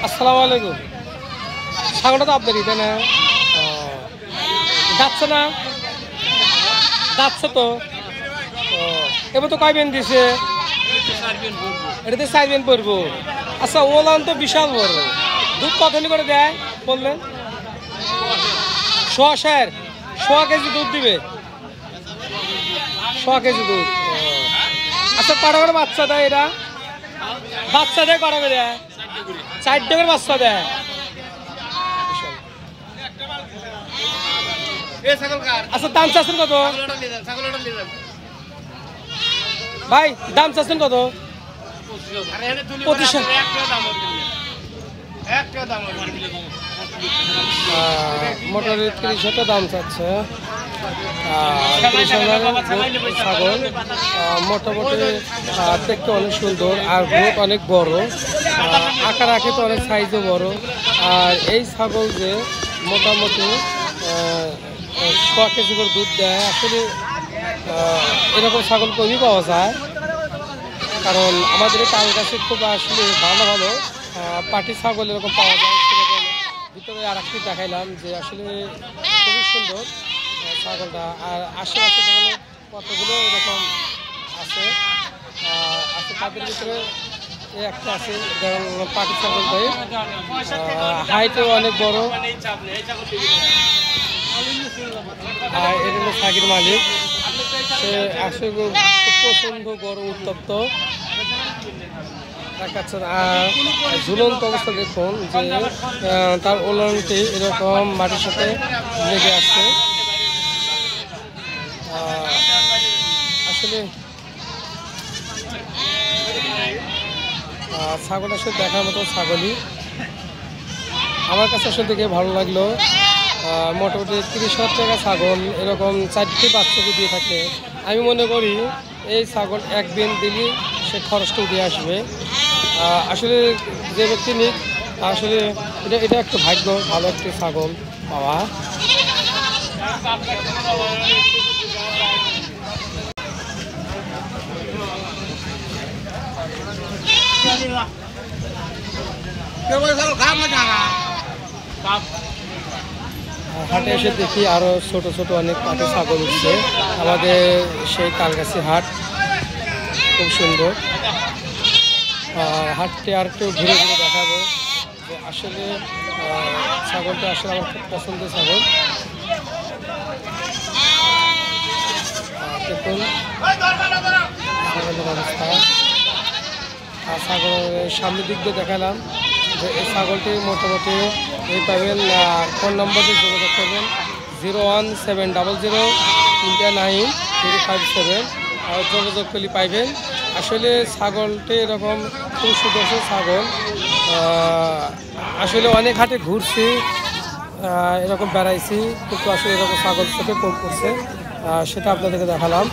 আসসালামু আলাইকুম। ছাগলটা তো আপনারই তাই না? যাচ্ছে না, যাচ্ছে তো। এবার তো কয় বেন দিছে? এটাতে 4 বেন পড়বো। আচ্ছা, ওলান তো বিশাল বড়। দুধ কতখানি করে দেয় বললেন? 100 কেজি দুধ দিবে। 100 কেজি দুধ। আচ্ছা, কটা করে বাচ্চা দেয় এটা? বাচ্চা দেয় কটা করে? 4টে করে বাচ্চা দেয়। আচ্ছা, দাম চাচ্ছেন কত ভাই? দাম চাচ্ছেন কত? 2500। মোটামুটি 30,000 দাম চাচ্ছে। 30,000 ছাগল। মোটামুটি দেখতে অনেক সুন্দর আর গ্রোথ অনেক বড়, আকার আঁকে তো অনেক সাইজও বড়। আর এই ছাগল যে মোটামুটি 100 কেজি করে দুধ দেয়। আসলে এরকম ছাগল কমই পাওয়া যায়, কারণ আমাদের তাল গাছে খুব আসলে ভালো ভালো পাটি ছাগল এরকম পাওয়া যায়। সেরকম ভিতরে আর একটি দেখাইলাম যে আসলে খুবই সুন্দর ছাগলটা। আর আশেপাশে দেখুন কতগুলো এরকম আছে। তাদের ভিতরে একটা আছে যেমন পাটি ছাগলটাই, হাইটও অনেক বড়। আর এটা হলো সাকির মালিক, সে আসলে খুব প্রচণ্ড গরম উত্তপ্ত দেখাচ্ছেন। আর ঝুলন্ত অবস্থা দেখুন যে তার ওলনটি এরকম মাটির সাথে লেগে আসছে। আসলে ছাগল আসলে দেখার মতো ছাগলই। আমার কাছে আসলে দেখে ভালো লাগলো। মোটামুটি 30,000 টাকা ছাগল এরকম 4টি বাচ্চাকে দিয়ে থাকে। আমি মনে করি এই ছাগল এক দিন দিলেই সে খরচটা উঠে আসবে। আসলে যে ব্যক্তি নিক আসলে এটা একটা ভাগ্য, ভালো একটি ছাগল পাওয়া। হাটে এসে দেখি আরো ছোট ছোট অনেক পাটি ছাগল উঠছে। আমাদের সেই তালগাছি হাট খুব সুন্দর। হাটটি আর একটু ঘুরে ঘুরে দেখাবো যে আসলে ছাগলটা আসলে আমার খুব পছন্দের ছাগল। দেখুন ছাগলের অবস্থা। ছাগলের সামনের দিক দিয়ে দেখালাম যে এই ছাগলটি মোটামুটি এই পাবেন। ফোন নম্বরটি যোগাযোগ করবেন 01700-309-357 যোগাযোগ করলে পাইবেন। আসলে ছাগলটি এরকম খুব সুদর্শন ছাগল। আসলে অনেক হাটে ঘুরছি, এরকম বেড়াইছি, কিন্তু আসলে এরকম ছাগল চোখে কম করছে, সেটা আপনাদেরকে দেখালাম।